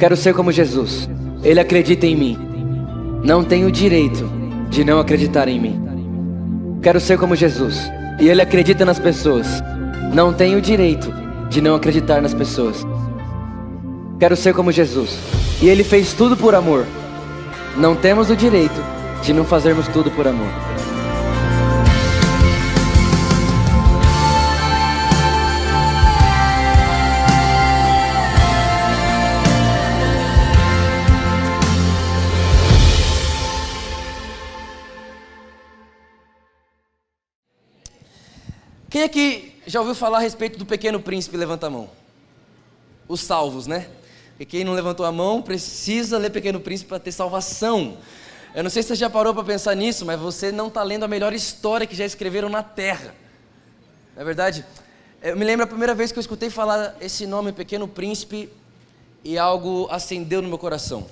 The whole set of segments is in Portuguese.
Quero ser como Jesus. Ele acredita em mim. Não tenho direito de não acreditar em mim. Quero ser como Jesus. E Ele acredita nas pessoas. Não tenho direito de não acreditar nas pessoas. Quero ser como Jesus. E Ele fez tudo por amor. Não temos o direito de não fazermos tudo por amor. Quem aqui já ouviu falar a respeito do Pequeno Príncipe? Levanta a mão. Os salvos, né? E quem não levantou a mão precisa ler Pequeno Príncipe para ter salvação. Eu não sei se você já parou para pensar nisso, mas você não está lendo a melhor história que já escreveram na Terra. Não é verdade? Eu me lembro a primeira vez que eu escutei falar esse nome, Pequeno Príncipe, e algo acendeu no meu coração.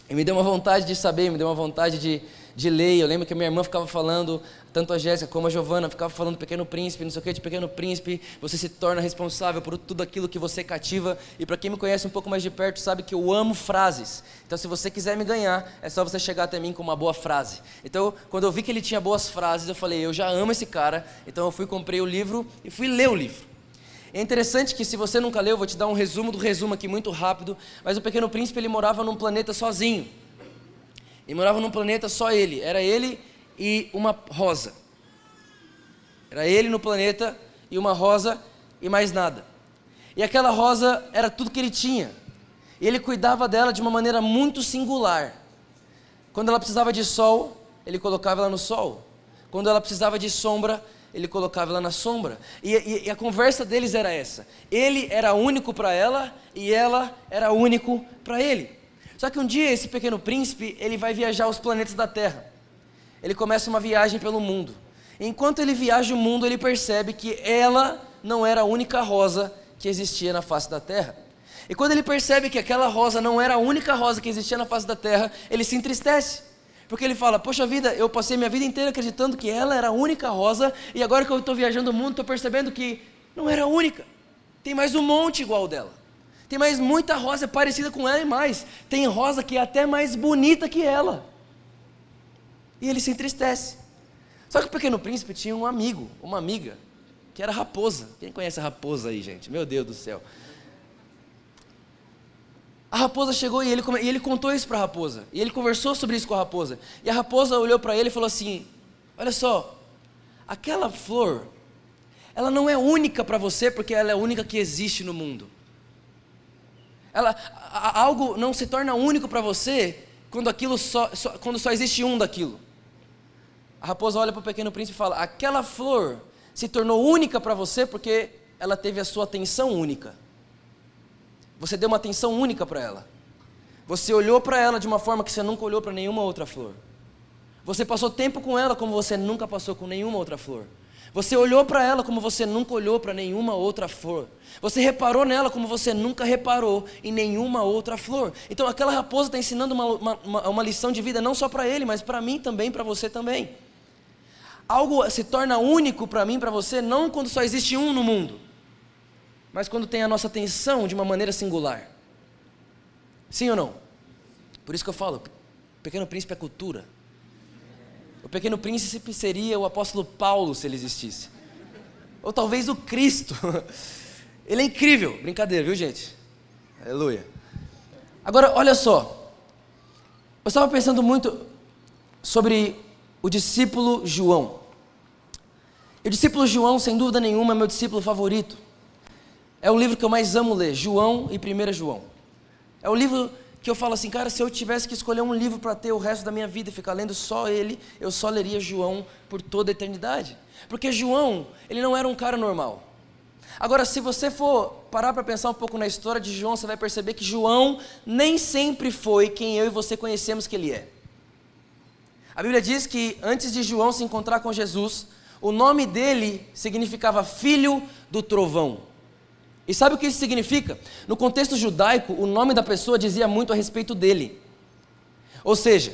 E me deu uma vontade de saber, me deu uma vontade de ler. Eu lembro que a minha irmã ficava falando, tanto a Jéssica como a Giovana, ficava falando Pequeno Príncipe, não sei o que, de Pequeno Príncipe, você se torna responsável por tudo aquilo que você cativa. E para quem me conhece um pouco mais de perto, sabe que eu amo frases. Então se você quiser me ganhar, é só você chegar até mim com uma boa frase. Então quando eu vi que ele tinha boas frases, eu falei, eu já amo esse cara. Então eu fui, comprei o livro e fui ler o livro. É interessante que se você nunca leu, eu vou te dar um resumo do resumo aqui muito rápido, mas o Pequeno Príncipe ele morava num planeta sozinho. Ele morava num planeta só ele, era ele e uma rosa. Era ele no planeta e uma rosa e mais nada. E aquela rosa era tudo que ele tinha. E ele cuidava dela de uma maneira muito singular. Quando ela precisava de sol, ele colocava ela no sol. Quando ela precisava de sombra, ele colocava ela na sombra. E a conversa deles era essa. Ele era único para ela e ela era único para ele. Só que um dia esse Pequeno Príncipe, ele vai viajar os planetas da Terra. Ele começa uma viagem pelo mundo. Enquanto ele viaja o mundo, ele percebe que ela não era a única rosa que existia na face da Terra. E quando ele percebe que aquela rosa não era a única rosa que existia na face da Terra, ele se entristece. Porque ele fala, poxa vida, eu passei minha vida inteira acreditando que ela era a única rosa, e agora que eu estou viajando o mundo, estou percebendo que não era a única. Tem mais um monte igual dela. Tem mais muita rosa parecida com ela e mais. Tem rosa que é até mais bonita que ela. E ele se entristece. Só que o Pequeno Príncipe tinha um amigo, uma amiga, que era a raposa. Quem conhece a raposa aí, gente? Meu Deus do céu. A raposa chegou e ele contou isso para a raposa. E ele conversou sobre isso com a raposa. E a raposa olhou para ele e falou assim, olha só, aquela flor, ela não é única para você porque ela é a única que existe no mundo. Algo não se torna único para você quando quando só existe um daquilo. A raposa olha para o Pequeno Príncipe e fala, aquela flor se tornou única para você porque ela teve a sua atenção única. Você deu uma atenção única para ela. Você olhou para ela de uma forma que você nunca olhou para nenhuma outra flor. Você passou tempo com ela como você nunca passou com nenhuma outra flor. Você olhou para ela como você nunca olhou para nenhuma outra flor. Você reparou nela como você nunca reparou em nenhuma outra flor. Então aquela raposa está ensinando uma lição de vida não só para ele, mas para mim também, para você também. Algo se torna único para mim, para você, não quando só existe um no mundo, mas quando tem a nossa atenção de uma maneira singular. Sim ou não? Por isso que eu falo, Pequeno Príncipe é cultura. O Pequeno Príncipe seria o apóstolo Paulo se ele existisse. Ou talvez o Cristo. Ele é incrível. Brincadeira, viu, gente? Aleluia. Agora, olha só. Eu estava pensando muito sobre o discípulo João. E o discípulo João, sem dúvida nenhuma, é meu discípulo favorito. É o livro que eu mais amo ler, João e 1 João. É o livro que eu falo assim, cara, se eu tivesse que escolher um livro para ter o resto da minha vida e ficar lendo só ele, eu só leria João por toda a eternidade. Porque João, ele não era um cara normal. Agora, se você for parar para pensar um pouco na história de João, você vai perceber que João nem sempre foi quem eu e você conhecemos que ele é. A Bíblia diz que antes de João se encontrar com Jesus, o nome dele significava filho do trovão. E sabe o que isso significa? No contexto judaico, o nome da pessoa dizia muito a respeito dele. Ou seja,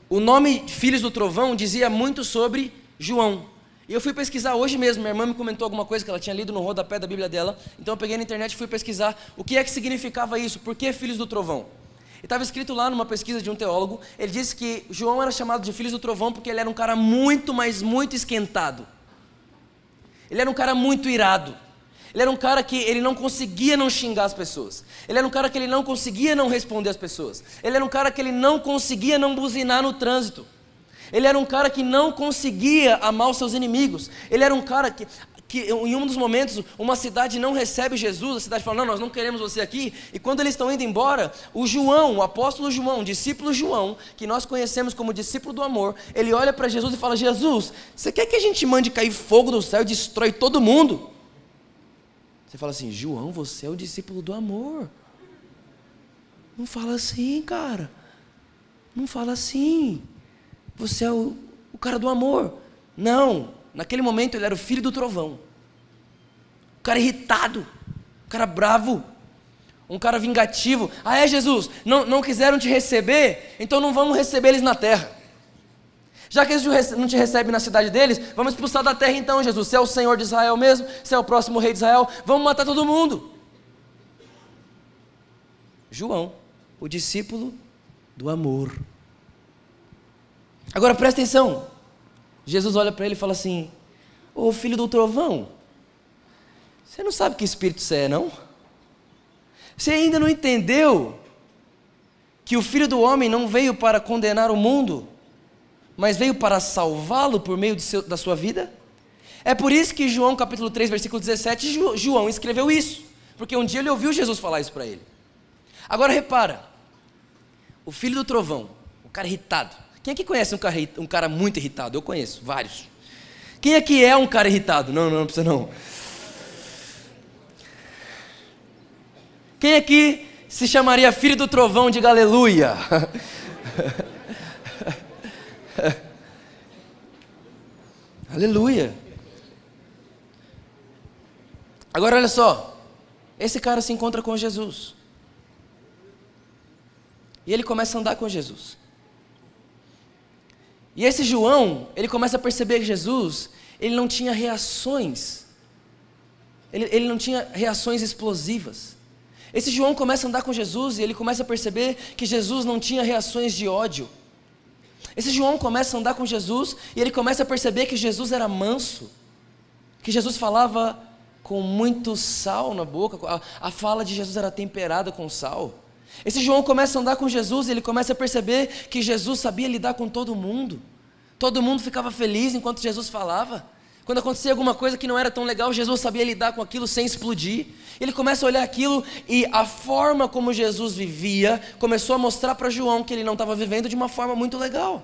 o nome Filhos do Trovão dizia muito sobre João. E eu fui pesquisar hoje mesmo, minha irmã me comentou alguma coisa que ela tinha lido no rodapé da Bíblia dela, então eu peguei na internet e fui pesquisar o que é que significava isso, por que filhos do trovão? E estava escrito lá numa pesquisa de um teólogo, ele disse que João era chamado de filhos do trovão porque ele era um cara muito, mas muito esquentado. Ele era um cara muito irado. Ele era um cara que ele não conseguia não xingar as pessoas. Ele era um cara que ele não conseguia não responder as pessoas. Ele era um cara que ele não conseguia não buzinar no trânsito. Ele era um cara que não conseguia amar os seus inimigos. Ele era um cara que em um dos momentos, uma cidade não recebe Jesus, a cidade fala, não, nós não queremos você aqui, e quando eles estão indo embora, o João, o apóstolo João, o discípulo João, que nós conhecemos como discípulo do amor, ele olha para Jesus e fala, Jesus, você quer que a gente mande cair fogo do céu e destrói todo mundo? Você fala assim, João, você é o discípulo do amor. Não fala assim, cara, não fala assim, você é o cara do amor. Não, naquele momento ele era o filho do trovão, um cara irritado, um cara bravo, um cara vingativo. Ah é, Jesus, não quiseram te receber, então não vamos receber eles na terra. Já que eles não te recebem na cidade deles, vamos expulsar da terra então, Jesus. Você é o Senhor de Israel mesmo, você é o próximo rei de Israel, vamos matar todo mundo. João, o discípulo do amor. Agora presta atenção, Jesus olha para ele e fala assim, ô filho do trovão, você não sabe que espírito você é, não? Você ainda não entendeu que o Filho do Homem não veio para condenar o mundo, mas veio para salvá-lo por meio da sua vida? É por isso que João capítulo 3, versículo 17, João escreveu isso, porque um dia ele ouviu Jesus falar isso para ele. Agora repara, o filho do trovão, o cara irritado. Quem aqui conhece um cara muito irritado? Eu conheço, vários. Quem aqui é um cara irritado? Não precisa não. Quem aqui se chamaria filho do trovão? Diga aleluia. Aleluia. Agora olha só, esse cara se encontra com Jesus. E ele começa a andar com Jesus. E esse João, ele começa a perceber que Jesus, ele não tinha reações. Ele não tinha reações explosivas. Esse João começa a andar com Jesus e ele começa a perceber que Jesus não tinha reações de ódio. Esse João começa a andar com Jesus e ele começa a perceber que Jesus era manso, que Jesus falava com muito sal na boca, a fala de Jesus era temperada com sal. Esse João começa a andar com Jesus e ele começa a perceber que Jesus sabia lidar com todo mundo ficava feliz enquanto Jesus falava. Quando acontecia alguma coisa que não era tão legal, Jesus sabia lidar com aquilo sem explodir. Ele começa a olhar aquilo e a forma como Jesus vivia começou a mostrar para João que ele não estava vivendo de uma forma muito legal.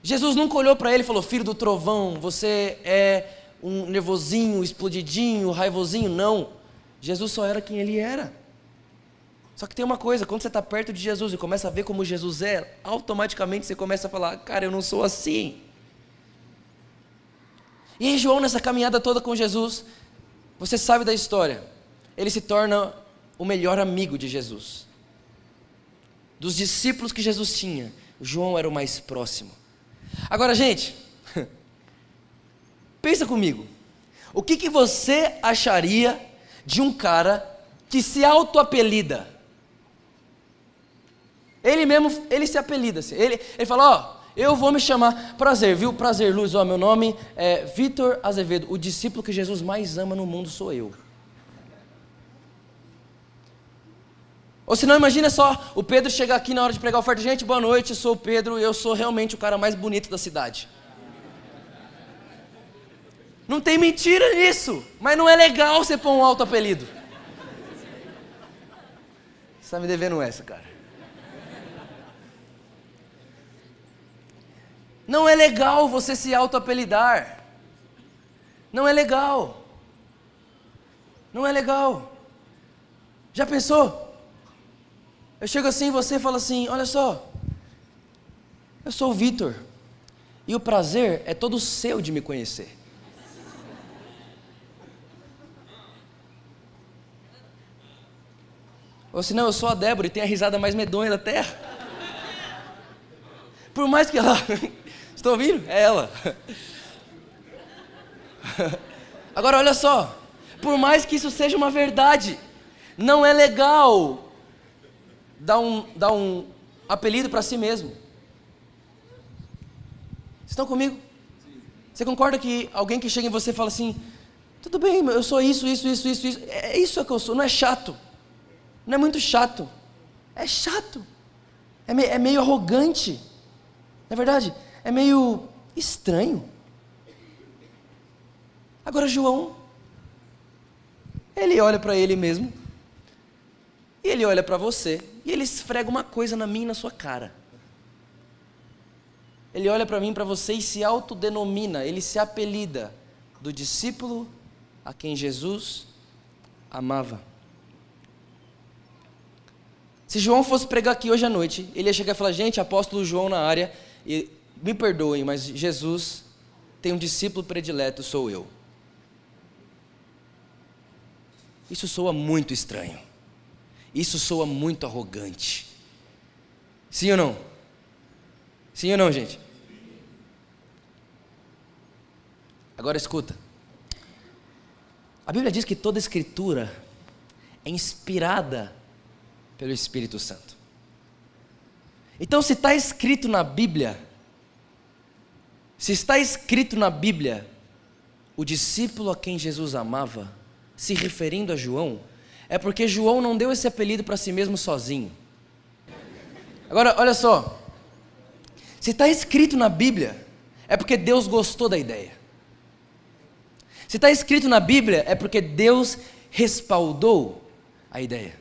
Jesus nunca olhou para ele e falou, filho do trovão, você é um nervosinho, explodidinho, raivosinho. Não, Jesus só era quem ele era. Só que tem uma coisa, quando você está perto de Jesus e começa a ver como Jesus é, automaticamente você começa a falar, cara, eu não sou assim. E aí João, nessa caminhada toda com Jesus, você sabe da história, ele se torna o melhor amigo de Jesus. Dos discípulos que Jesus tinha, João era o mais próximo. Agora, gente, pensa comigo, o que você acharia de um cara que se auto-apelida? Ele se apelida assim, ele fala, ó, eu vou me chamar, prazer, viu? Prazer, Luz, ó, meu nome é Vitor Azevedo, o discípulo que Jesus mais ama no mundo sou eu. Ou se não, imagina só, o Pedro chegar aqui na hora de pregar a oferta, gente, boa noite, eu sou o Pedro e eu sou realmente o cara mais bonito da cidade. Não tem mentira nisso, mas não é legal você pôr um alto apelido. Você está me devendo essa, cara. Não é legal você se auto-apelidar. Não é legal. Não é legal. Já pensou? Eu chego assim e você fala assim, olha só, eu sou o Vitor, e o prazer é todo seu de me conhecer. Ou senão, eu sou a Débora e tenho a risada mais medonha da terra. Por mais que ela... Você estão ouvindo? É ela. Agora olha só, por mais que isso seja uma verdade, não é legal dar um apelido para si mesmo. Vocês estão comigo? Você concorda que alguém que chega em você e fala assim, tudo bem, eu sou isso, é isso que eu sou, não é chato, não é muito chato, é chato, é meio arrogante, na verdade, é meio estranho. Agora João, ele olha para ele mesmo, e ele olha para você, e ele esfrega uma coisa na minha e na sua cara. Ele olha para mim, para você e se autodenomina, ele se apelida do discípulo a quem Jesus amava. Se João fosse pregar aqui hoje à noite, ele ia chegar e falar, gente, apóstolo João na área, e me perdoem, mas Jesus tem um discípulo predileto, sou eu. Isso soa muito estranho. Isso soa muito arrogante. Sim ou não? Sim ou não, gente? Agora escuta. A Bíblia diz que toda escritura é inspirada pelo Espírito Santo. Então, se está escrito na Bíblia, o discípulo a quem Jesus amava, se referindo a João, é porque João não deu esse apelido para si mesmo sozinho. Agora, olha só, se está escrito na Bíblia, é porque Deus gostou da ideia. Se está escrito na Bíblia, é porque Deus respaldou a ideia.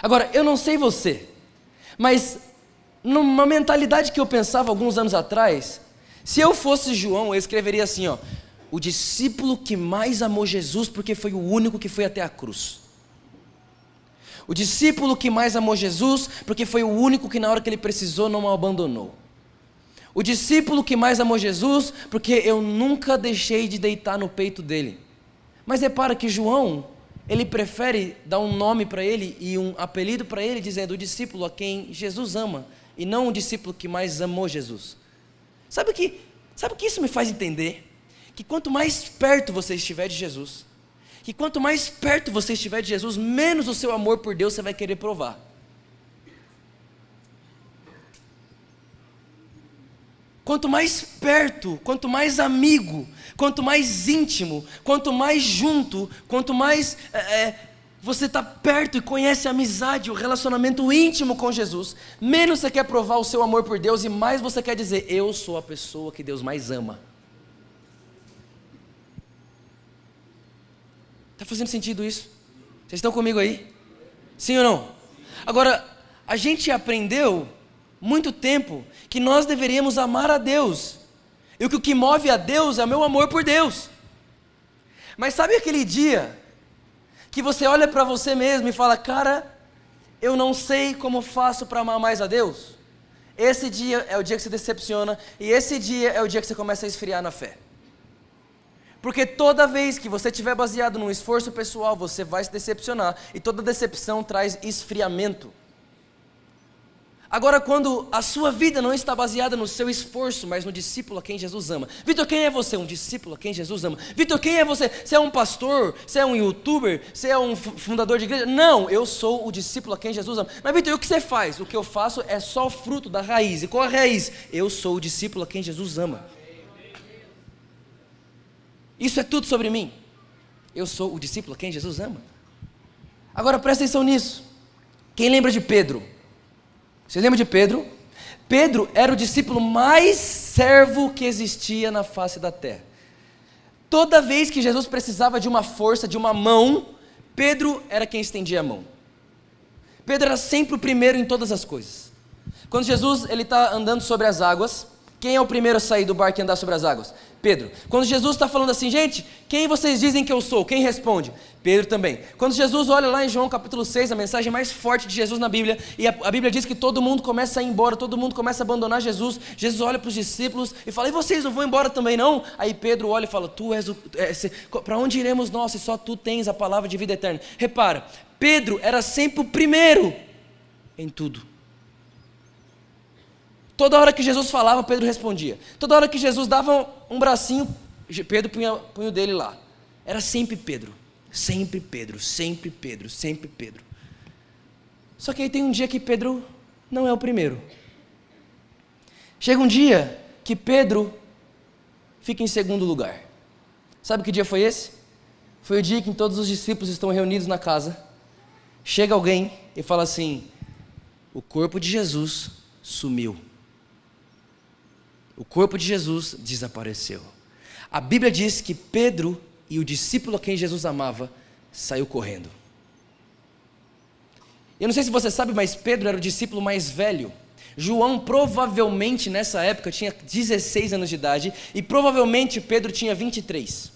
Agora, eu não sei você, mas numa mentalidade que eu pensava alguns anos atrás, se eu fosse João, eu escreveria assim, ó, o discípulo que mais amou Jesus porque foi o único que foi até a cruz. O discípulo que mais amou Jesus porque foi o único que na hora que ele precisou não o abandonou. O discípulo que mais amou Jesus porque eu nunca deixei de deitar no peito dele. Mas repara que João, ele prefere dar um nome para ele e um apelido para ele, dizendo o discípulo a quem Jesus ama, e não o discípulo que mais amou Jesus. Sabe o que isso me faz entender? Que quanto mais perto você estiver de Jesus, menos o seu amor por Deus você vai querer provar. Quanto mais perto, quanto mais amigo, quanto mais íntimo, quanto mais junto, quanto mais você está perto e conhece a amizade, o relacionamento íntimo com Jesus, menos você quer provar o seu amor por Deus e mais você quer dizer, eu sou a pessoa que Deus mais ama. Está fazendo sentido isso? Vocês estão comigo aí? Sim ou não? Agora, a gente aprendeu muito tempo que nós deveríamos amar a Deus, e que o que move a Deus é o meu amor por Deus. Mas sabe aquele dia que você olha para você mesmo e fala, cara, eu não sei como faço para amar mais a Deus? Esse dia é o dia que você decepciona, e esse dia é o dia que você começa a esfriar na fé. Porque toda vez que você estiver baseado num esforço pessoal, você vai se decepcionar, e toda decepção traz esfriamento. Agora, quando a sua vida não está baseada no seu esforço, mas no discípulo a quem Jesus ama. Vitor, quem é você? Um discípulo a quem Jesus ama. Vitor, quem é você? Você é um pastor? Você é um youtuber? Você é um fundador de igreja? Não, eu sou o discípulo a quem Jesus ama. Mas Vitor, e o que você faz? O que eu faço é só o fruto da raiz. E qual a raiz? Eu sou o discípulo a quem Jesus ama. Isso é tudo sobre mim. Eu sou o discípulo a quem Jesus ama. Agora presta atenção nisso. Quem lembra de Pedro? Você lembra de Pedro? Pedro era o discípulo mais servo que existia na face da terra. Toda vez que Jesus precisava de uma força, de uma mão, Pedro era quem estendia a mão. Pedro era sempre o primeiro em todas as coisas. Quando Jesus está andando sobre as águas, quem é o primeiro a sair do barco e andar sobre as águas? Pedro. Quando Jesus está falando assim, gente, quem vocês dizem que eu sou? Quem responde? Pedro também. Quando Jesus olha lá em João capítulo 6, a mensagem mais forte de Jesus na Bíblia, e a Bíblia diz que todo mundo começa a ir embora, todo mundo começa a abandonar Jesus, Jesus olha para os discípulos e fala, e vocês não vão embora também não? Aí Pedro olha e fala, para onde iremos nós se só tu tens a palavra de vida eterna? Repara, Pedro era sempre o primeiro em tudo. Toda hora que Jesus falava, Pedro respondia. Toda hora que Jesus dava um bracinho, Pedro punha o dele lá. Era sempre Pedro. Sempre Pedro, sempre Pedro, sempre Pedro. Só que aí tem um dia que Pedro não é o primeiro. Chega um dia que Pedro fica em segundo lugar. Sabe que dia foi esse? Foi o dia que todos os discípulos estão reunidos na casa. Chega alguém e fala assim: o corpo de Jesus sumiu. O corpo de Jesus desapareceu. A Bíblia diz que Pedro e o discípulo a quem Jesus amava saiu correndo. Eu não sei se você sabe, mas Pedro era o discípulo mais velho. João provavelmente nessa época tinha 16 anos de idade e provavelmente Pedro tinha 23.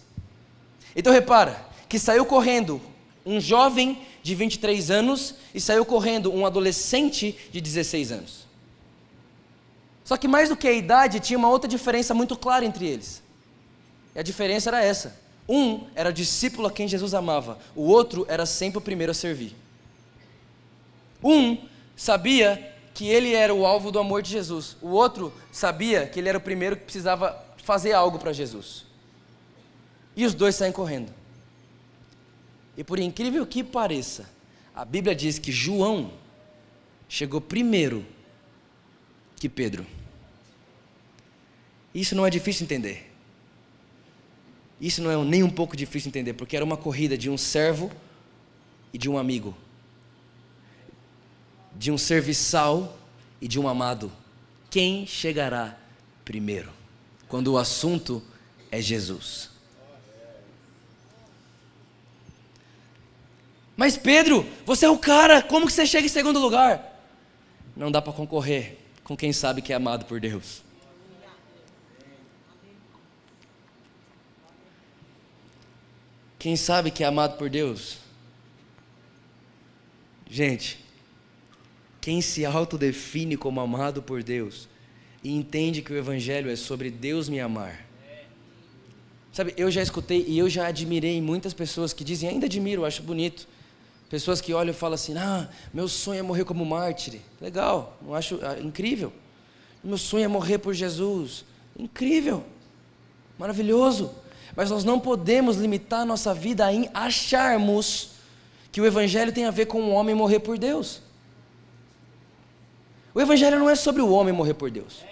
Então repara, que saiu correndo um jovem de 23 anos e saiu correndo um adolescente de 16 anos. Só que mais do que a idade, tinha uma outra diferença muito clara entre eles. E a diferença era essa: um era o discípulo a quem Jesus amava, o outro era sempre o primeiro a servir. Um sabia que ele era o alvo do amor de Jesus, o outro sabia que ele era o primeiro que precisava fazer algo para Jesus. E os dois saem correndo. E por incrível que pareça, a Bíblia diz que João chegou primeiro que Pedro. Isso não é difícil entender. Isso não é nem um pouco difícil entender, porque era uma corrida de um servo e de um amigo, de um serviçal e de um amado. Quem chegará primeiro? Quando o assunto é Jesus. Mas Pedro, você é o cara, como que você chega em segundo lugar? Não dá para concorrer com quem sabe que é amado por Deus. Quem sabe que é amado por Deus? Gente, quem se autodefine como amado por Deus e entende que o Evangelho é sobre Deus me amar. Sabe, eu já escutei e eu já admirei muitas pessoas que dizem, ainda admiro, acho bonito. Pessoas que olham e falam assim: meu sonho é morrer como mártir. Legal, eu acho incrível. Meu sonho é morrer por Jesus. Incrível, maravilhoso. Mas nós não podemos limitar a nossa vida em acharmos que o Evangelho tem a ver com o homem morrer por Deus. O Evangelho não é sobre o homem morrer por Deus.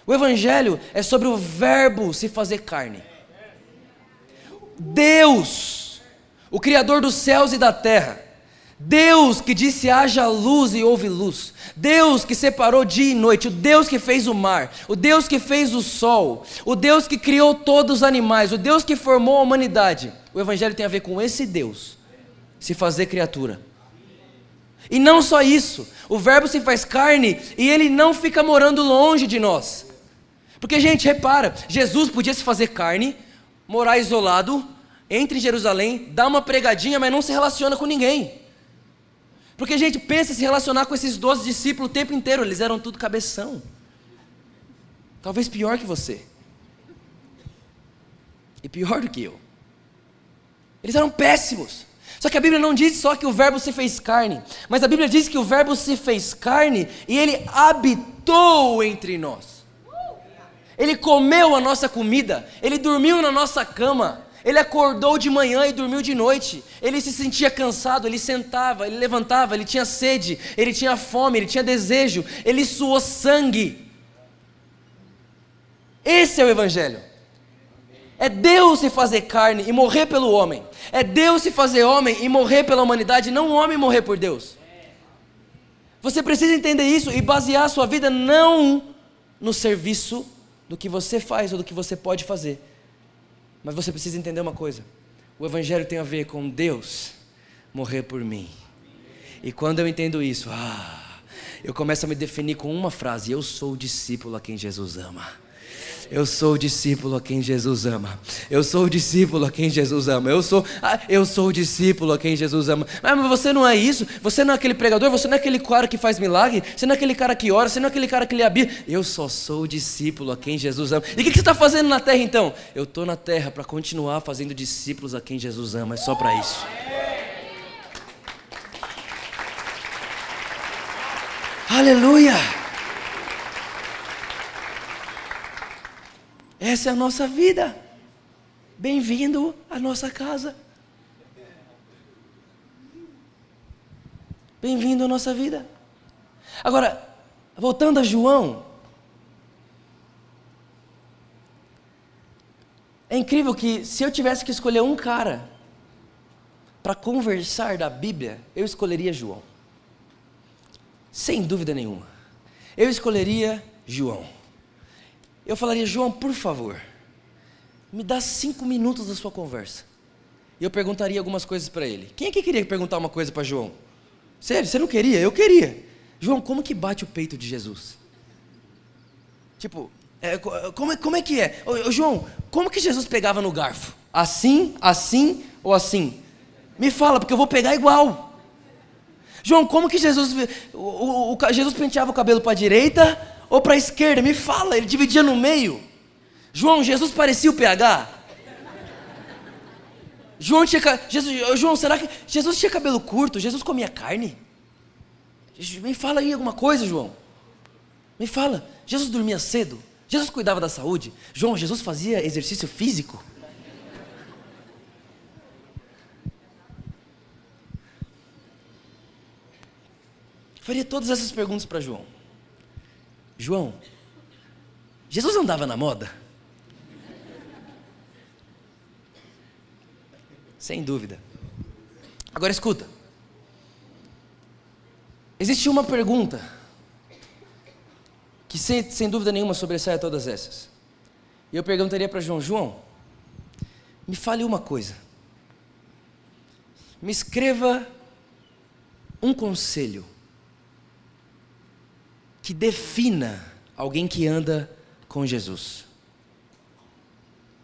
O Evangelho é sobre o Verbo se fazer carne. Deus, o Criador dos céus e da terra, Deus que disse haja luz e houve luz, Deus que separou dia e noite, o Deus que fez o mar, o Deus que fez o sol, o Deus que criou todos os animais, o Deus que formou a humanidade. O Evangelho tem a ver com esse Deus se fazer criatura. E não só isso, o Verbo se faz carne e ele não fica morando longe de nós. Porque, gente, repara, Jesus podia se fazer carne, morar isolado, entra em Jerusalém, dá uma pregadinha, mas não se relaciona com ninguém. Porque, gente, pensa em se relacionar com esses 12 discípulos o tempo inteiro, eles eram tudo cabeção. Talvez pior que você. E pior do que eu. Eles eram péssimos. Só que a Bíblia não diz só que o Verbo se fez carne, mas a Bíblia diz que o Verbo se fez carne e ele habitou entre nós. Ele comeu a nossa comida, ele dormiu na nossa cama, ele acordou de manhã e dormiu de noite, ele se sentia cansado, ele sentava, ele levantava, ele tinha sede, ele tinha fome, ele tinha desejo, ele suou sangue. Esse é o Evangelho. É Deus se fazer carne e morrer pelo homem. É Deus se fazer homem e morrer pela humanidade, não o homem morrer por Deus. Você precisa entender isso e basear a sua vida não no serviço do que você faz ou do que você pode fazer. Mas você precisa entender uma coisa: o Evangelho tem a ver com Deus morrer por mim. E quando eu entendo isso, eu começo a me definir com uma frase: eu sou o discípulo a quem Jesus ama. Eu sou o discípulo a quem Jesus ama. Eu sou o discípulo a quem Jesus ama. Eu sou o discípulo a quem Jesus ama. Mas você não é isso. Você não é aquele pregador. Você não é aquele cara que faz milagre. Você não é aquele cara que ora. Você não é aquele cara que lê a Bíblia. Eu só sou o discípulo a quem Jesus ama. E o que você está fazendo na terra então? Eu estou na terra para continuar fazendo discípulos a quem Jesus ama. É só para isso. Aleluia! Essa é a nossa vida. Bem-vindo à nossa casa. Bem-vindo à nossa vida. Agora, voltando a João, é incrível que se eu tivesse que escolher um cara para conversar da Bíblia, eu escolheria João. Sem dúvida nenhuma. Eu escolheria João. Eu falaria: João, por favor, me dá 5 minutos da sua conversa. E eu perguntaria algumas coisas para ele. Quem é que queria perguntar uma coisa para João? Sério, você não queria? Eu queria. João, como que bate o peito de Jesus? Tipo, como é que é? Ô, João, como que Jesus pegava no garfo? Assim, assim ou assim? Me fala, porque eu vou pegar igual. João, como que Jesus penteava o cabelo para a direita ou para a esquerda? Me fala, ele dividia no meio. João, Jesus parecia o PH? João, será que Jesus tinha cabelo curto? Jesus comia carne? Me fala aí alguma coisa, João. Me fala. Jesus dormia cedo? Jesus cuidava da saúde? João, Jesus fazia exercício físico? Faria todas essas perguntas para João. João, Jesus andava na moda? Sem dúvida. Agora escuta. Existe uma pergunta que sem dúvida nenhuma sobressai a todas essas. E eu perguntaria para João: João, me fale uma coisa. Me escreva um conselho que defina alguém que anda com Jesus.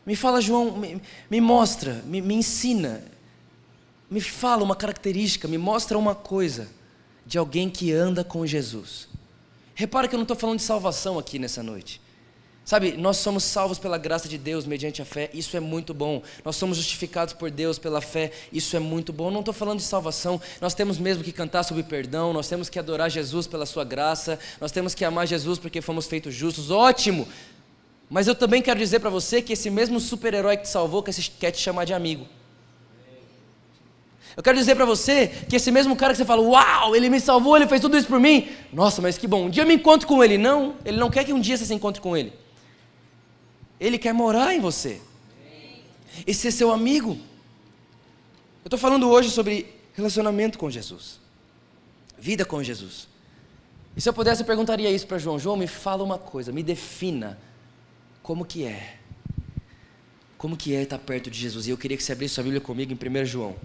Me fala, João, me mostra, me ensina, me fala uma característica, me mostra uma coisa de alguém que anda com Jesus. Repara que eu não estou falando de salvação aqui nessa noite. Sabe, nós somos salvos pela graça de Deus mediante a fé, isso é muito bom. Nós somos justificados por Deus pela fé, isso é muito bom. Eu não estou falando de salvação, nós temos mesmo que cantar sobre perdão, nós temos que adorar Jesus pela sua graça, nós temos que amar Jesus porque fomos feitos justos, ótimo! Mas eu também quero dizer para você que esse mesmo super-herói que te salvou quer te chamar de amigo. Eu quero dizer para você que esse mesmo cara que você fala: uau, ele me salvou, ele fez tudo isso por mim. Nossa, mas que bom, um dia eu me encontro com ele. Não, ele não quer que um dia você se encontre com ele. Ele quer morar em você e ser seu amigo. Eu estou falando hoje sobre relacionamento com Jesus, vida com Jesus. E se eu pudesse, eu perguntaria isso para João: João, me fala uma coisa, me defina como que é estar perto de Jesus. E eu queria que você abrisse sua Bíblia comigo em 1 João.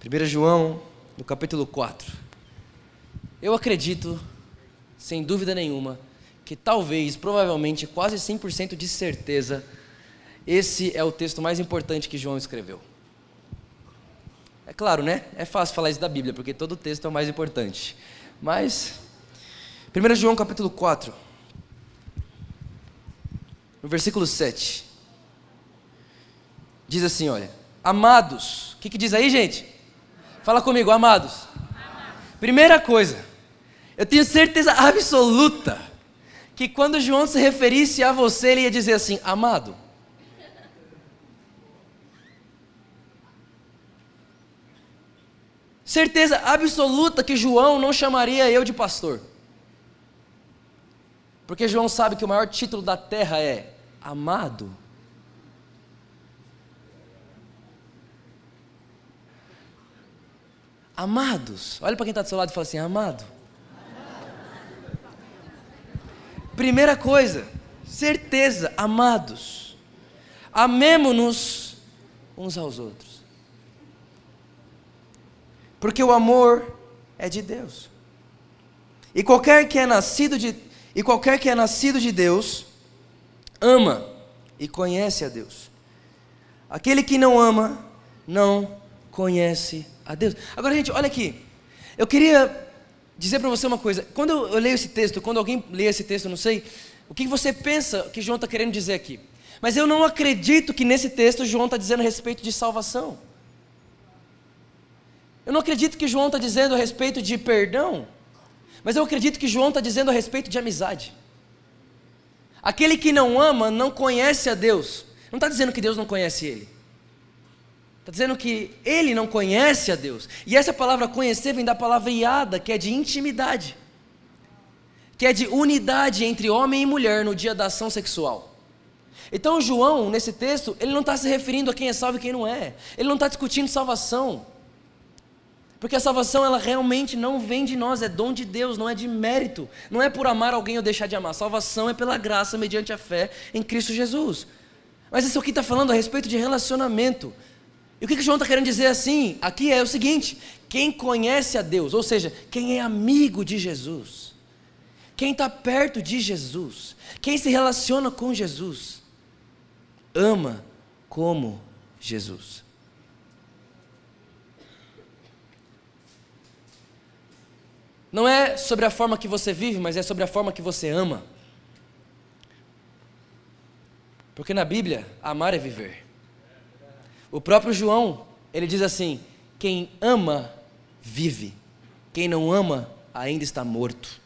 1 João, no capítulo 4. Eu acredito, sem dúvida nenhuma, que talvez, provavelmente, quase 100% de certeza, esse é o texto mais importante que João escreveu. É claro, né? É fácil falar isso da Bíblia, porque todo texto é o mais importante. Mas, 1 João capítulo 4, no versículo 7, diz assim, olha: amados, o que diz aí, gente? Fala comigo, amados. Primeira coisa, eu tenho certeza absoluta que quando João se referisse a você, ele ia dizer assim: amado. Certeza absoluta que João não chamaria eu de pastor. Porque João sabe que o maior título da terra é amado. Amados. Olha para quem está do seu lado e fala assim: amado. Primeira coisa, certeza, amados. Amemo-nos uns aos outros. Porque o amor é de Deus. E qualquer que é nascido de Deus, ama e conhece a Deus. Aquele que não ama, não conhece a Deus. Agora, gente, olha aqui. Eu queria dizer para você uma coisa. Quando eu leio esse texto, quando alguém lê esse texto, eu não sei o que você pensa que João está querendo dizer aqui. Mas eu não acredito que nesse texto João está dizendo a respeito de salvação. Eu não acredito que João está dizendo a respeito de perdão. Mas eu acredito que João está dizendo a respeito de amizade. Aquele que não ama não conhece a Deus. Não está dizendo que Deus não conhece ele. Está dizendo que ele não conhece a Deus. E essa palavra conhecer vem da palavra iada, que é de intimidade, que é de unidade entre homem e mulher no dia da ação sexual. Então João, nesse texto, ele não está se referindo a quem é salvo e quem não é. Ele não está discutindo salvação. Porque a salvação, ela realmente não vem de nós, é dom de Deus, não é de mérito. Não é por amar alguém ou deixar de amar. A salvação é pela graça, mediante a fé em Cristo Jesus. Mas isso aqui está falando a respeito de relacionamento. E o que João está querendo dizer assim? Aqui é o seguinte: quem conhece a Deus, ou seja, quem é amigo de Jesus, quem está perto de Jesus, quem se relaciona com Jesus, ama como Jesus. Não é sobre a forma que você vive, mas é sobre a forma que você ama. Porque na Bíblia, amar é viver. O próprio João, ele diz assim: quem ama, vive. Quem não ama, ainda está morto.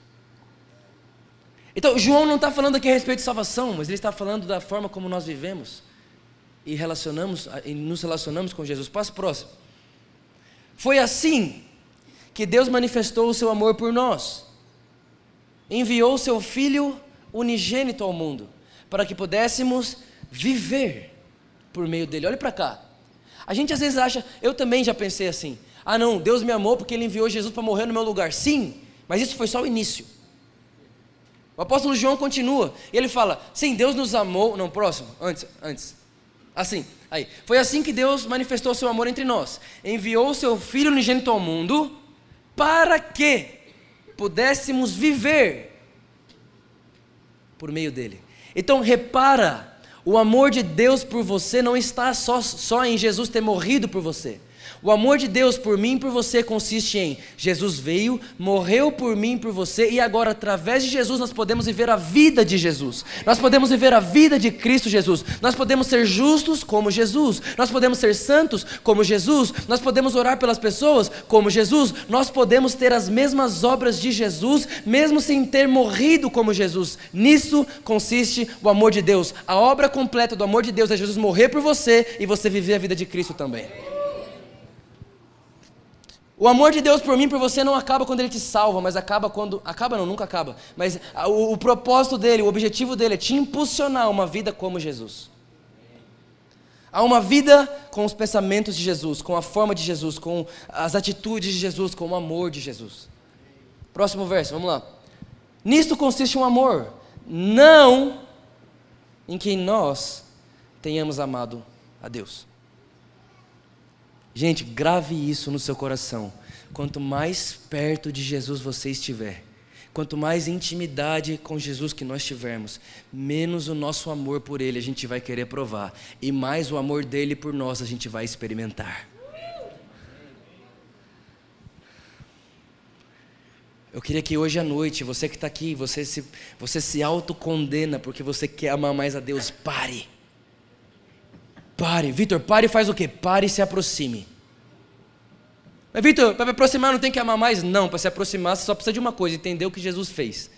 Então, João não está falando aqui a respeito de salvação, mas ele está falando da forma como nós vivemos e nos relacionamos com Jesus. Passo próximo. Foi assim que Deus manifestou o seu amor por nós. Enviou o seu Filho unigênito ao mundo, para que pudéssemos viver por meio dele. Olha para cá. A gente às vezes acha, eu também já pensei assim: ah não, Deus me amou porque Ele enviou Jesus para morrer no meu lugar. Sim, mas isso foi só o início. O apóstolo João continua, e ele fala: sim, Deus nos amou, não, próximo, antes, assim, aí, foi assim que Deus manifestou o seu amor entre nós, enviou o seu Filho unigênito ao mundo, para que pudéssemos viver por meio dele. Então repara, o amor de Deus por você não está só em Jesus ter morrido por você. O amor de Deus por mim e por você consiste em: Jesus veio, morreu por mim e por você, e agora através de Jesus nós podemos viver a vida de Jesus. Nós podemos viver a vida de Cristo Jesus. Nós podemos ser justos como Jesus. Nós podemos ser santos como Jesus. Nós podemos orar pelas pessoas como Jesus. Nós podemos ter as mesmas obras de Jesus, mesmo sem ter morrido como Jesus. Nisso consiste o amor de Deus. A obra completa do amor de Deus é Jesus morrer por você e você viver a vida de Cristo também. O amor de Deus por mim e por você não acaba quando Ele te salva, mas acaba quando... nunca acaba. Mas o propósito dele, o objetivo dele é te impulsionar a uma vida como Jesus. A uma vida com os pensamentos de Jesus, com a forma de Jesus, com as atitudes de Jesus, com o amor de Jesus. Próximo verso, vamos lá. Nisto consiste um amor, não em que nós tenhamos amado a Deus. Gente, grave isso no seu coração. Quanto mais perto de Jesus você estiver, quanto mais intimidade com Jesus que nós tivermos, menos o nosso amor por Ele a gente vai querer provar, e mais o amor dEle por nós a gente vai experimentar. Eu queria que hoje à noite, você que está aqui, você se autocondena porque você quer amar mais a Deus. Pare, Vitor, pare e faz o quê? Pare e se aproxime. Mas Vitor, para me aproximar não tem que amar mais? Não, para se aproximar você só precisa de uma coisa: entender o que Jesus fez.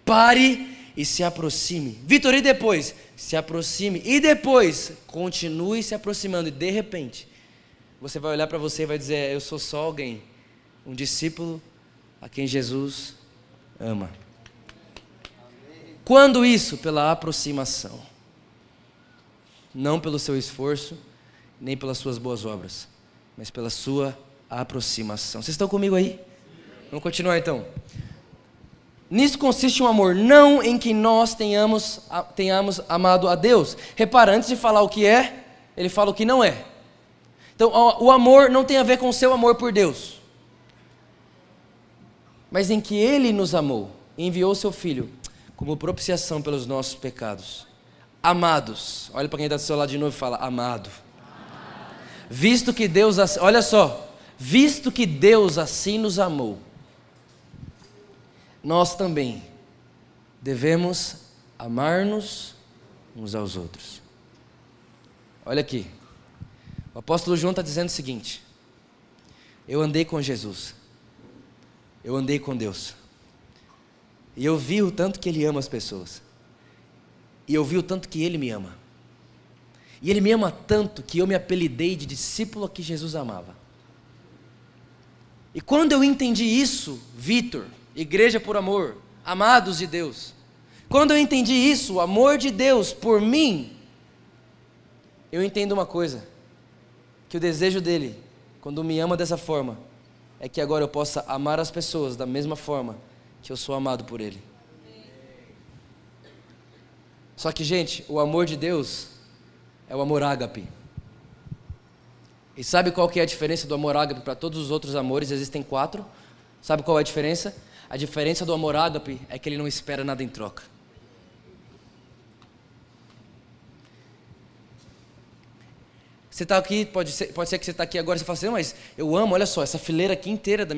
Pare e se aproxime. Vitor, e depois? Se aproxime. E depois? Continue se aproximando. E de repente, você vai olhar para você e vai dizer: eu sou só alguém, um discípulo a quem Jesus ama. Quando isso? Pela aproximação. Não pelo seu esforço, nem pelas suas boas obras, mas pela sua aproximação. Vocês estão comigo aí? Vamos continuar então. Nisso consiste um amor, não em que nós tenhamos amado a Deus. Repara, antes de falar o que é, ele fala o que não é. Então, o amor não tem a ver com o seu amor por Deus, mas em que Ele nos amou e enviou o seu Filho como propiciação pelos nossos pecados. Amados, olha para quem está do seu lado de novo e fala: amado. Visto que Deus, olha só, visto que Deus assim nos amou, nós também devemos amar-nos uns aos outros. Olha aqui, o apóstolo João está dizendo o seguinte: eu andei com Jesus, eu andei com Deus, e eu vi o tanto que Ele ama as pessoas. E eu vi o tanto que Ele me ama. E Ele me ama tanto que eu me apelidei de discípulo que Jesus amava. E quando eu entendi isso, Vitor, Igreja por Amor, amados de Deus, quando eu entendi isso, o amor de Deus por mim, eu entendo uma coisa, que o desejo dele, quando me ama dessa forma, é que agora eu possa amar as pessoas da mesma forma que eu sou amado por Ele. Só que, gente, o amor de Deus é o amor ágape. E sabe qual que é a diferença do amor ágape para todos os outros amores? Existem 4. Sabe qual é a diferença? A diferença do amor ágape é que ele não espera nada em troca. Você está aqui, pode ser que você está aqui agora e você fala assim, não, mas eu amo, olha só, essa fileira aqui inteira da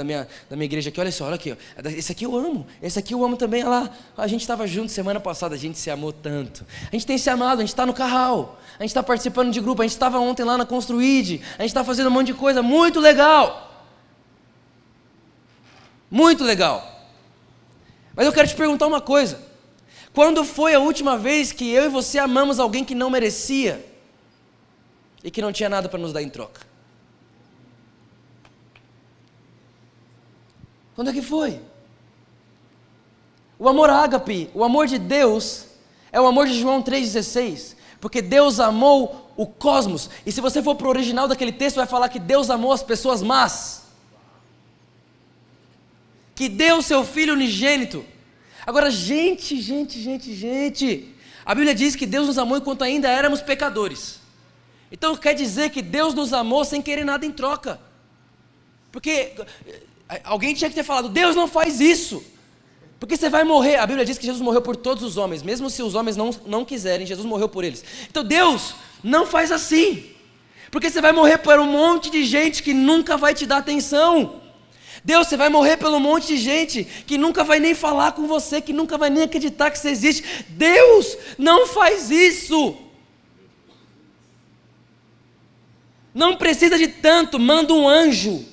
minha igreja aqui, olha só, olha aqui, ó, esse aqui eu amo também, olha lá, a gente estava junto semana passada, a gente se amou tanto, a gente tem se amado, a gente está no Carral, a gente está participando de grupo, a gente estava ontem lá na Construid, a gente está fazendo um monte de coisa, muito legal, muito legal. Mas eu quero te perguntar uma coisa, quando foi a última vez que eu e você amamos alguém que não merecia? E que não tinha nada para nos dar em troca? Quando é que foi? O amor ágape, o amor de Deus, é o amor de João 3,16, porque Deus amou o cosmos, e se você for para o original daquele texto, vai falar que Deus amou as pessoas más, que deu o seu Filho unigênito. Agora, gente, a Bíblia diz que Deus nos amou enquanto ainda éramos pecadores. Então quer dizer que Deus nos amou sem querer nada em troca. Porque alguém tinha que ter falado, Deus não faz isso, porque você vai morrer. A Bíblia diz que Jesus morreu por todos os homens, mesmo se os homens não quiserem, Jesus morreu por eles. Então Deus não faz assim, porque você vai morrer por um monte de gente que nunca vai te dar atenção. Deus, você vai morrer pelo monte de gente que nunca vai nem falar com você, que nunca vai nem acreditar que você existe. Deus não faz isso. Não precisa de tanto, manda um anjo.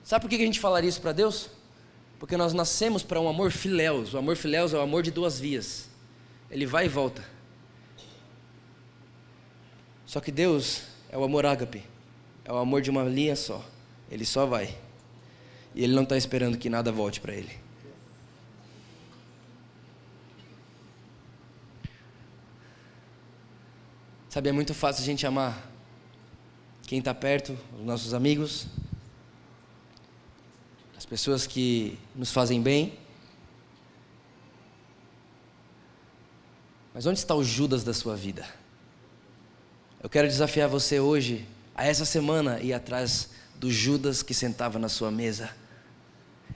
Sabe por que a gente falaria isso para Deus? Porque nós nascemos para um amor filéus. O amor filéus é o amor de 2 vias. Ele vai e volta. Só que Deus é o amor ágape. É o amor de uma linha só. Ele só vai. E Ele não está esperando que nada volte para Ele. Sabe, é muito fácil a gente amar quem está perto, os nossos amigos, as pessoas que nos fazem bem. Mas onde está o Judas da sua vida? Eu quero desafiar você hoje, a essa semana, ir atrás do Judas que sentava na sua mesa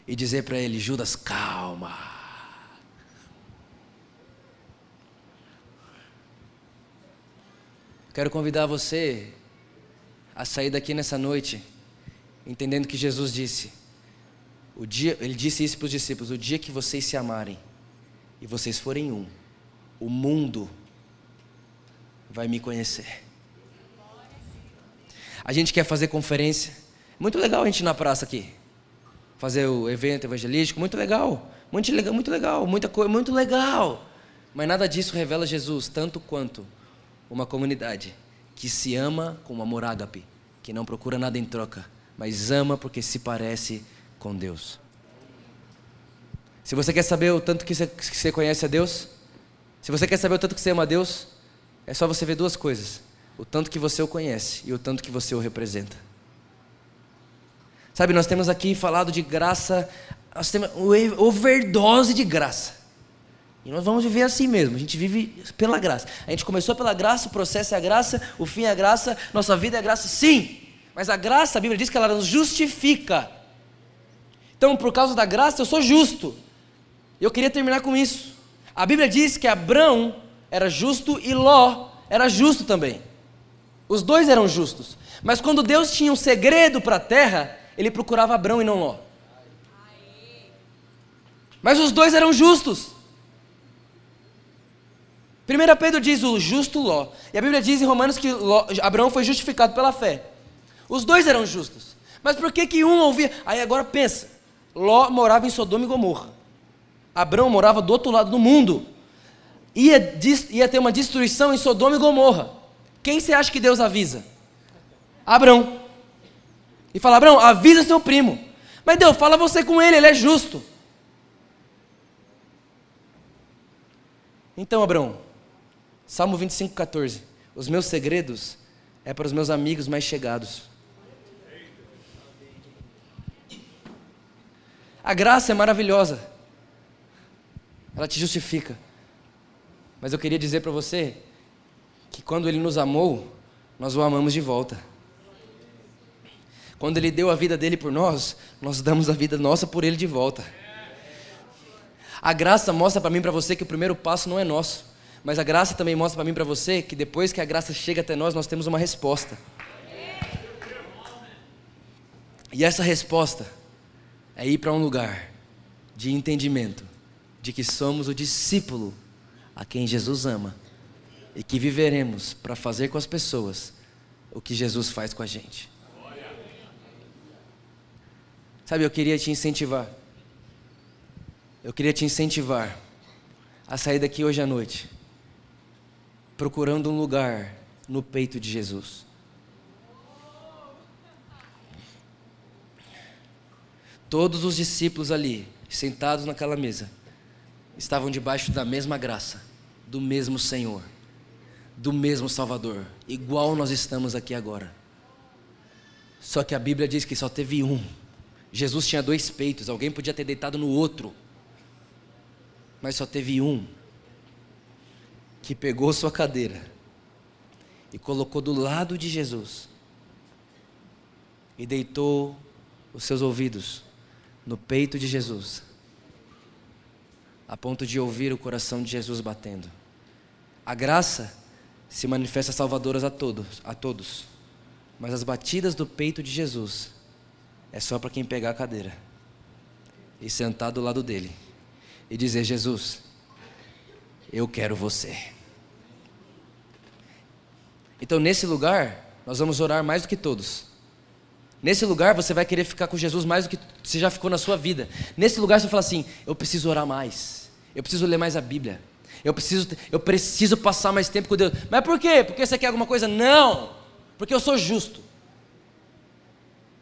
e dizer para ele, Judas, calma. Quero convidar você a sair daqui nessa noite, entendendo que Jesus disse, Ele disse isso para os discípulos, o dia que vocês se amarem, e vocês forem um, o mundo vai me conhecer. A gente quer fazer conferência, muito legal a gente ir na praça aqui, fazer o evento evangelístico, muito legal, muita coisa, muito legal, mas nada disso revela Jesus, tanto quanto uma comunidade que se ama com amor ágape, que não procura nada em troca, mas ama porque se parece com Deus. Se você quer saber o tanto que você conhece a Deus, se você quer saber o tanto que você ama a Deus, é só você ver 2 coisas: o tanto que você o conhece e o tanto que você o representa. Sabe, nós temos aqui falado de graça, nós temos overdose de graça. E nós vamos viver assim mesmo, a gente vive pela graça. A gente começou pela graça, o processo é a graça, o fim é a graça, nossa vida é a graça, sim. Mas a graça, a Bíblia diz que ela nos justifica. Então, por causa da graça, eu sou justo. E eu queria terminar com isso. A Bíblia diz que Abrão era justo e Ló era justo também. Os 2 eram justos. Mas quando Deus tinha um segredo para a terra, Ele procurava Abrão e não Ló. Mas os 2 eram justos. 1 Pedro diz o justo Ló. E a Bíblia diz em Romanos que Abraão foi justificado pela fé. Os 2 eram justos. Mas por que que um ouvia? Aí agora pensa, Ló morava em Sodoma e Gomorra. Abrão morava do outro lado do mundo. Ia ter uma destruição em Sodoma e Gomorra. Quem você acha que Deus avisa? Abrão. E fala, Abrão, avisa seu primo. Mas Deus, fala você com ele é justo. Então, Abrão, Salmo 25:14. Os meus segredos é para os meus amigos mais chegados. A graça é maravilhosa. Ela te justifica. Mas eu queria dizer para você que quando Ele nos amou, nós o amamos de volta. Quando Ele deu a vida dele por nós, nós damos a vida nossa por Ele de volta. A graça mostra para mim e para você que o primeiro passo não é nosso. Mas a graça também mostra para mim e para você que depois que a graça chega até nós, nós temos uma resposta. E essa resposta é ir para um lugar de entendimento de que somos o discípulo a quem Jesus ama e que viveremos para fazer com as pessoas o que Jesus faz com a gente. Sabe, eu queria te incentivar a sair daqui hoje à noite procurando um lugar no peito de Jesus. Todos os discípulos ali, sentados naquela mesa, estavam debaixo da mesma graça, do mesmo Senhor, do mesmo Salvador, igual nós estamos aqui agora. Só que a Bíblia diz que só teve um. Jesus tinha 2 peitos, alguém podia ter deitado no outro, mas só teve um que pegou sua cadeira e colocou do lado de Jesus e deitou os seus ouvidos no peito de Jesus, a ponto de ouvir o coração de Jesus batendo. A graça se manifesta salvadoras a todos, mas as batidas do peito de Jesus é só para quem pegar a cadeira e sentar do lado dele e dizer: Jesus, eu quero você. Então nesse lugar nós vamos orar mais do que todos. Nesse lugar você vai querer ficar com Jesus mais do que você já ficou na sua vida. Nesse lugar você vai falar assim: eu preciso orar mais, eu preciso ler mais a Bíblia, eu preciso passar mais tempo com Deus. Mas por quê? Porque você quer alguma coisa? Não, porque eu sou justo.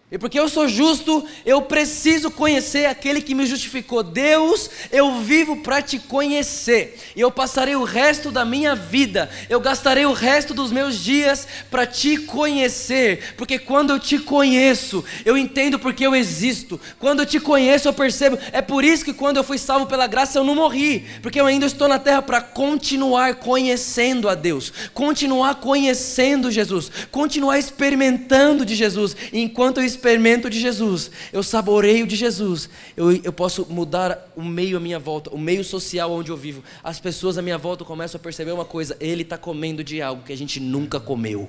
E porque eu sou justo, eu preciso conhecer aquele que me justificou. Deus, eu vivo para te conhecer. E eu passarei o resto da minha vida, eu gastarei o resto dos meus dias para te conhecer. Porque quando eu te conheço, eu entendo porque eu existo. Quando eu te conheço, eu percebo. É por isso que quando eu fui salvo pela graça, eu não morri. Porque eu ainda estou na terra para continuar conhecendo a Deus, continuar conhecendo Jesus, continuar experimentando de Jesus. E enquanto eu experimento de Jesus, eu saboreio de Jesus, eu posso mudar o meio à minha volta, o meio social onde eu vivo. As pessoas à minha volta começam a perceber uma coisa: ele está comendo de algo que a gente nunca comeu.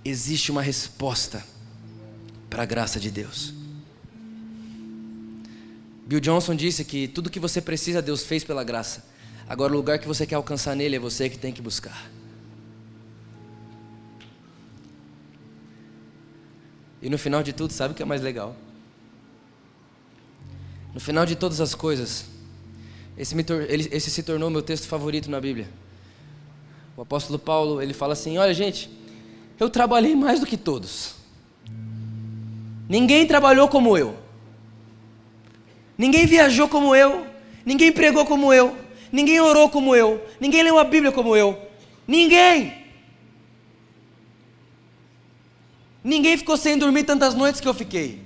Existe uma resposta para a graça de Deus. Bill Johnson disse que tudo que você precisa Deus fez pela graça. Agora o lugar que você quer alcançar nele é você que tem que buscar. E no final de tudo, sabe o que é mais legal? No final de todas as coisas, esse se tornou meu texto favorito na Bíblia. O apóstolo Paulo, ele fala assim: olha gente, eu trabalhei mais do que todos. Ninguém trabalhou como eu. Ninguém viajou como eu. Ninguém pregou como eu. Ninguém orou como eu. Ninguém leu a Bíblia como eu. Ninguém. Ninguém ficou sem dormir tantas noites que eu fiquei.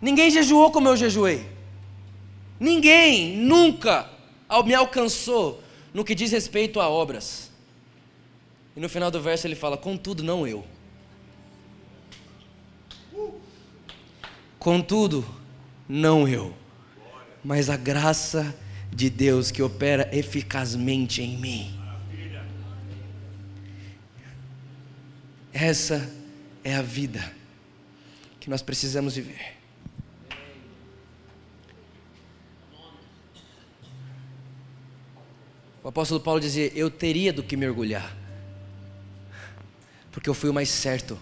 Ninguém jejuou como eu jejuei. Ninguém nunca me alcançou no que diz respeito a obras. E no final do verso ele fala: contudo, não eu. Contudo, não eu, mas a graça de Deus que opera eficazmente em mim. Essa é a vida que nós precisamos viver. O apóstolo Paulo dizia: eu teria do que me orgulhar, porque eu fui o mais certo,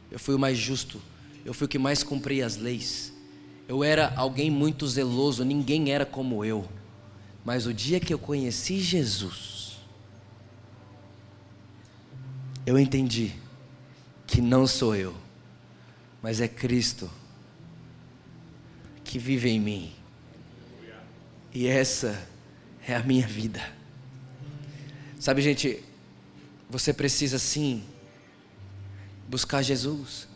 eu fui o mais justo, eu fui o que mais cumpria as leis. Eu era alguém muito zeloso, ninguém era como eu. Mas o dia que eu conheci Jesus, eu entendi que não sou eu, mas é Cristo que vive em mim. E essa é a minha vida. Sabe, gente, você precisa sim buscar Jesus.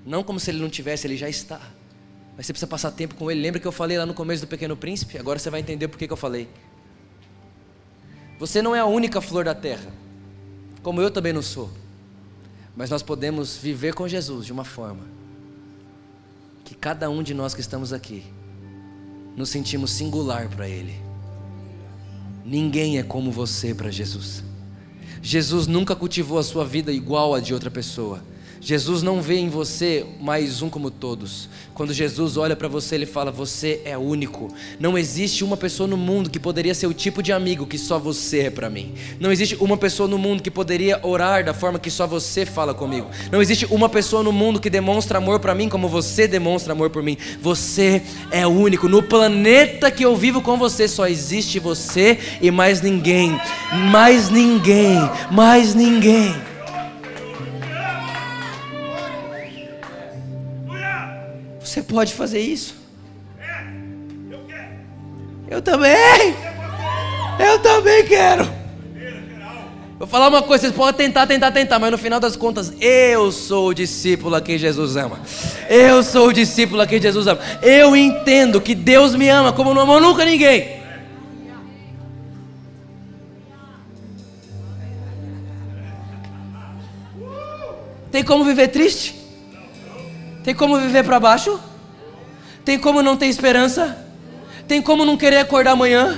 Não como se ele não tivesse, ele já está. Mas você precisa passar tempo com ele. Lembra que eu falei lá no começo do Pequeno Príncipe? Agora você vai entender por que eu falei. Você não é a única flor da terra, como eu também não sou. Mas nós podemos viver com Jesus de uma forma que cada um de nós que estamos aqui nos sentimos singular para Ele. Ninguém é como você para Jesus. Jesus nunca cultivou a sua vida igual a de outra pessoa. Jesus não vê em você mais um como todos. Quando Jesus olha para você, Ele fala: você é único. Não existe uma pessoa no mundo que poderia ser o tipo de amigo que só você é para mim. Não existe uma pessoa no mundo que poderia orar da forma que só você fala comigo. Não existe uma pessoa no mundo que demonstra amor para mim como você demonstra amor por mim. Você é único. No planeta que eu vivo com você só existe você e mais ninguém. Mais ninguém. Mais ninguém. Você pode fazer isso? Eu também! Eu também quero! Vou falar uma coisa, vocês podem tentar, mas no final das contas, eu sou o discípulo a quem Jesus ama. Eu sou o discípulo a quem Jesus ama. Eu entendo que Deus me ama como não amou nunca ninguém. Tem como viver triste? Tem como viver para baixo? Tem como não ter esperança? Tem como não querer acordar amanhã?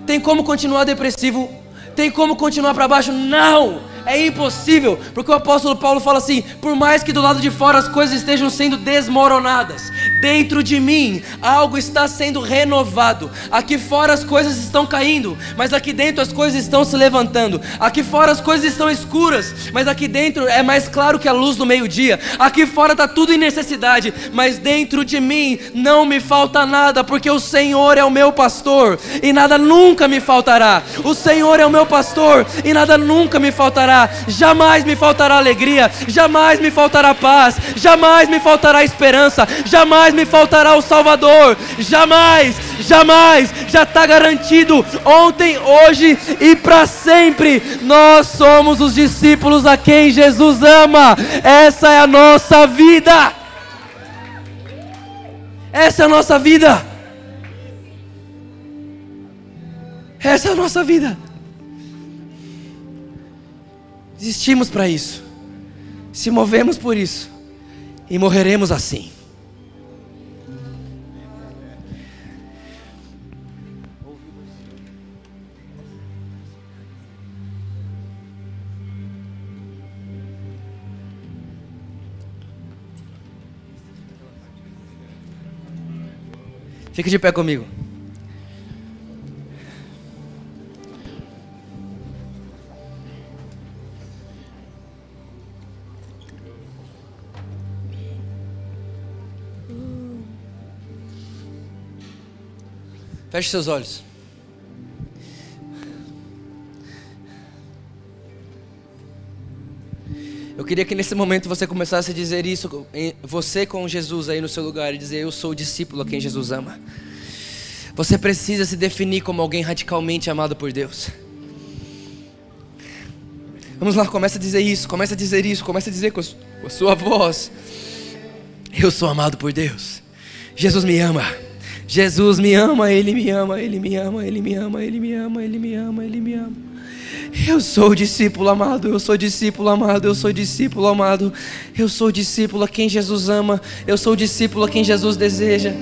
Tem como continuar depressivo? Tem como continuar para baixo? Não! É impossível, porque o apóstolo Paulo fala assim: por mais que do lado de fora as coisas estejam sendo desmoronadas, dentro de mim algo está sendo renovado. Aqui fora as coisas estão caindo, mas aqui dentro as coisas estão se levantando. Aqui fora as coisas estão escuras, mas aqui dentro é mais claro que a luz do meio-dia. Aqui fora está tudo em necessidade, mas dentro de mim não me falta nada, porque o Senhor é o meu pastor e nada nunca me faltará. O Senhor é o meu pastor e nada nunca me faltará. Jamais me faltará alegria, jamais me faltará paz, jamais me faltará esperança, jamais me faltará o Salvador, jamais, jamais, já está garantido, ontem, hoje e para sempre. Nós somos os discípulos a quem Jesus ama. Essa é a nossa vida. Essa é a nossa vida. Essa é a nossa vida. Existimos para isso, se movemos por isso e morreremos assim. Fique de pé comigo. Feche seus olhos. Eu queria que nesse momento você começasse a dizer isso, você com Jesus aí no seu lugar, e dizer: eu sou o discípulo a quem Jesus ama. Você precisa se definir como alguém radicalmente amado por Deus. Vamos lá, começa a dizer isso, começa a dizer isso, começa a dizer com a sua voz: eu sou amado por Deus. Jesus me ama. Jesus me ama, Ele me ama, Ele me ama, Ele me ama, Ele me ama, Ele me ama, Ele me ama. Eu sou discípulo amado, eu sou discípulo amado, eu sou discípulo amado. Eu sou discípulo a quem Jesus ama, eu sou discípulo a quem Jesus deseja.